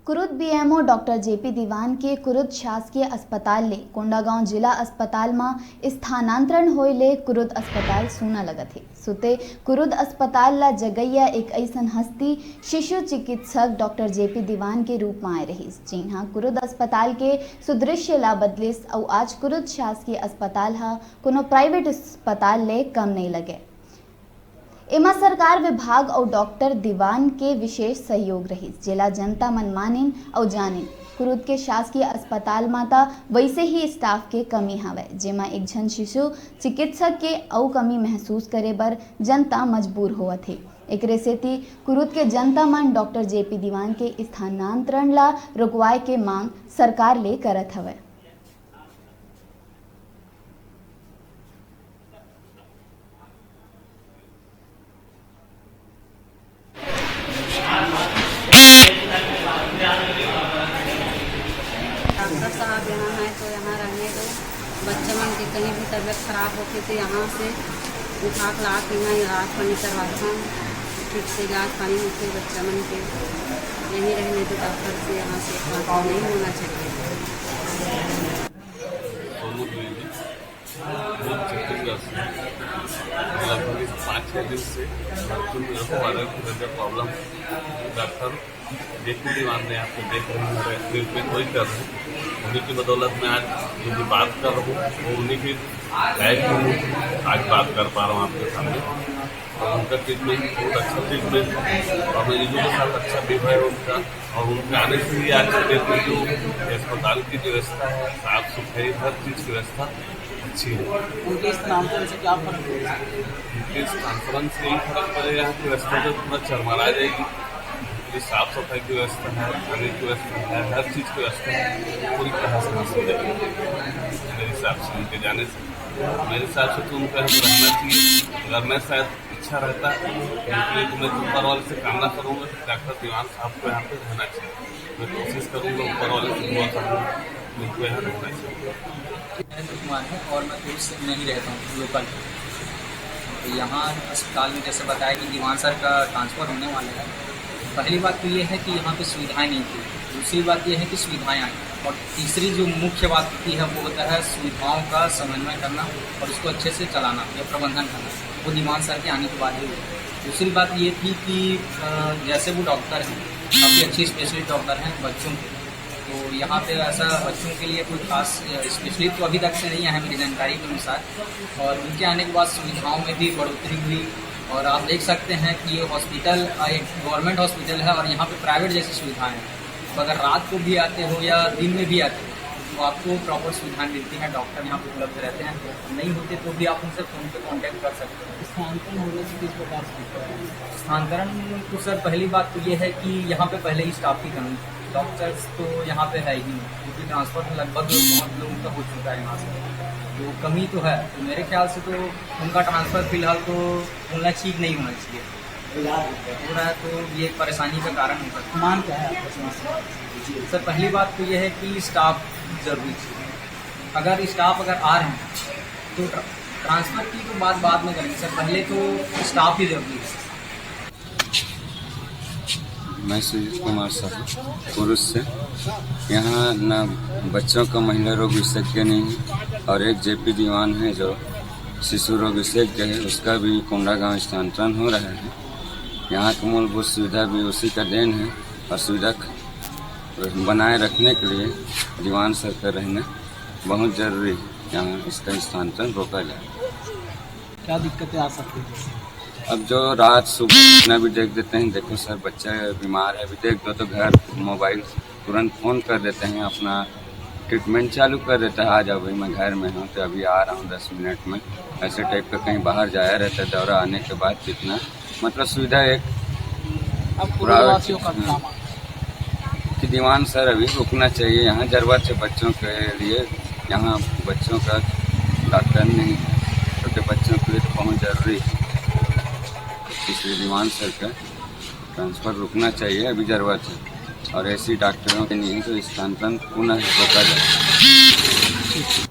Kurud BMO doctor JP दीवान के कुरुद शासकीय अस्पताल ले कोंडागांव जिला अस्पताल में स्थानांतरण होए ले कुरुद अस्पताल सूना लगत है। सुते कुरुद अस्पताल ला जगैया एक ऐसन हस्ती शिशु चिकित्सक डॉक्टर जेपी दीवान के रूप में आए रही, जिन्हा कुरुद अस्पताल के सुदृश्य ला बदलिस और आज कुरुद शासकीय अस्पताल हा कोनो प्राइवेट अस्पताल ले कम नहीं लगे। एमा सरकार विभाग और डॉक्टर दीवान के विशेष सहयोग रही, जिला जनता मन मानिन और जानिन। कुरुद के शासकीय अस्पताल माता वैसे ही स्टाफ के कमी हवे, जेमा एक जन शिशु चिकित्सक के औ कमी महसूस करे बर जनता मजबूर होवत है। एकरे सेती कुरुद के जनता मन डॉक्टर जेपी दीवान के स्थानांतरण ला रुकवाए के मांग सरकार ले करत हवे। डॉक्टर साहब यहाँ हैं तो यहाँ रहने दो। बच्चे मन की कहीं भी तबीयत खराब होती तो यहाँ से उठा के ला के यहाँ इलाज पानी करवाता हूँ, ठीक से इलाज पानी होते बच्चे मन के। यहीं रहने दो डॉक्टर से, यहाँ से नहीं होना चाहिए। लगभग 5-6 दिन से प्रॉब्लम डॉक्टर जेपी दीवान ने आपको देख रहे हैं, ट्रीटमेंट वही कर रहे हैं। उन्हीं की बदौलत में आज जो भी बात कर रहा हूँ वो उन्हीं की लाइफ में आज बात कर पा रहा हूँ आपके सामने। और उनका ट्रीटमेंट बहुत अच्छा ट्रीटमेंट और मेरी जो साथ अच्छा व्यवहार है उनका, और उनके आने से ही आज देखो जो अस्पताल की व्यवस्था है, साफ सफाई, हर चीज़ की व्यवस्था अच्छी है। उनके स्थानांतरण से क्या फर्क पड़ेगा? उनके स्थानांतरण से यही फर्क पड़ेगा कि व्यवस्था जो पूरा चरमरा जाएगी। साफ सफाई की व्यवस्था है, खाने की व्यवस्था है, हर चीज़ की व्यवस्था है, पूरी तरह से हासिल हो जाएगी मेरे हिसाब से। उनके जाने से मेरे हिसाब से तो उनको यहाँ पर रहना चाहिए। अगर मैं शायद इच्छा रहता उनके लिए तो मैं ऊपर वाले से कामना करूँगा कि डॉक्टर दीवान साहब को यहाँ पर रहना चाहिए। मैं कोशिश करूँगा ऊपर वाले से दुआ करूँगा उनको यहाँ रहना चाहिए। कुमार है और मैं दूर से नहीं रहता हूँ, लोकल। तो यहाँ अस्पताल में जैसे बताया कि दीवान सर का ट्रांसफ़र होने वाला है। पहली बात तो ये है कि यहाँ पे सुविधाएं नहीं थी, दूसरी बात ये है कि सुविधाएं आई, और तीसरी जो मुख्य बात होती है वो होता है सुविधाओं का समन्वय करना और उसको अच्छे से चलाना या प्रबंधन करना। वो दीवान सर के आने के बाद ही हुआ। दूसरी बात ये थी कि जैसे वो डॉक्टर हैं, काफ़ी अच्छी स्पेशलिस्ट डॉक्टर हैं बच्चों के, तो यहाँ पे ऐसा बच्चों के लिए कोई खास स्पेशलिस्ट तो अभी तक से नहीं है मेरी जानकारी के अनुसार। और उनके आने के बाद सुविधाओं में भी बढ़ोतरी हुई। और आप देख सकते हैं कि ये हॉस्पिटल एक गवर्नमेंट हॉस्पिटल है और यहाँ पे प्राइवेट जैसी सुविधाएं हैं। तो अगर रात को भी आते हो या दिन में भी आते हो तो आपको प्रॉपर सुविधाएं मिलती हैं। डॉक्टर यहाँ पे उपलब्ध रहते हैं, नहीं होते तो भी आप उनसे फ़ोन पे कांटेक्ट कर सकते हैं। स्थानांतरण होने से किस प्रकार से? स्थानांतरण तो सर पहली बात तो ये है कि यहाँ पे पहले ही स्टाफ की कमी, डॉक्टर्स तो यहाँ पे है ही नहीं, क्योंकि ट्रांसपोर्ट लगभग बहुत लोगों का हो चुका है यहाँ से, तो कमी तो है। तो मेरे ख्याल से तो उनका ट्रांसफ़र फिलहाल तो होना ठीक नहीं होना चाहिए। हो रहा है तो ये एक परेशानी का कारण होगा। मान क्या है आपका समस्या? सर पहली बात तो ये है कि स्टाफ ज़रूरी है। अगर स्टाफ अगर आ रहे हैं तो ट्रांसफ़र की तो बात बाद में करेंगे सर, पहले तो स्टाफ ही ज़रूरी है। मैं सुजीत कुमार साहू पुरुष से। यहाँ न बच्चों का महिला रोग विशेषज्ञ नहीं है, और एक जेपी दीवान है जो शिशु रोग विशेषज्ञ है, उसका भी कोंडागांव स्थानांतरण हो रहा है। यहाँ की मूलभूत सुविधा भी उसी का देन है, और सुविधा बनाए रखने के लिए दीवान सर का रहना बहुत ज़रूरी है। यहाँ इसका स्थानांतरण रोका जाए। क्या दिक्कतें आ सकती हैं? अब जो रात सुबह इतना भी देख देते हैं, देखो सर बच्चा बीमार है, अभी देख दो तो घर मोबाइल तुरंत फ़ोन कर देते हैं, अपना ट्रीटमेंट चालू कर देता है। आ जाओ भाई मैं घर में हूँ तो अभी आ रहा हूँ 10 मिनट में, ऐसे टाइप का कहीं बाहर जाया रहता है। दौरा आने के बाद कितना मतलब सुविधा एक वासियों का काम कि दीवान सर अभी रुकना चाहिए यहाँ। ज़रूरत है बच्चों के लिए, यहाँ बच्चों का डॉक्टर नहीं, छोटे बच्चों के लिए तो बहुत ज़रूरी है, इसलिए दीवान सर का ट्रांसफ़र रुकना चाहिए अभी ज़रूरत है। और ऐसी डॉक्टरों के नहीं है तो स्थानांतरण पुनः रोका जाए।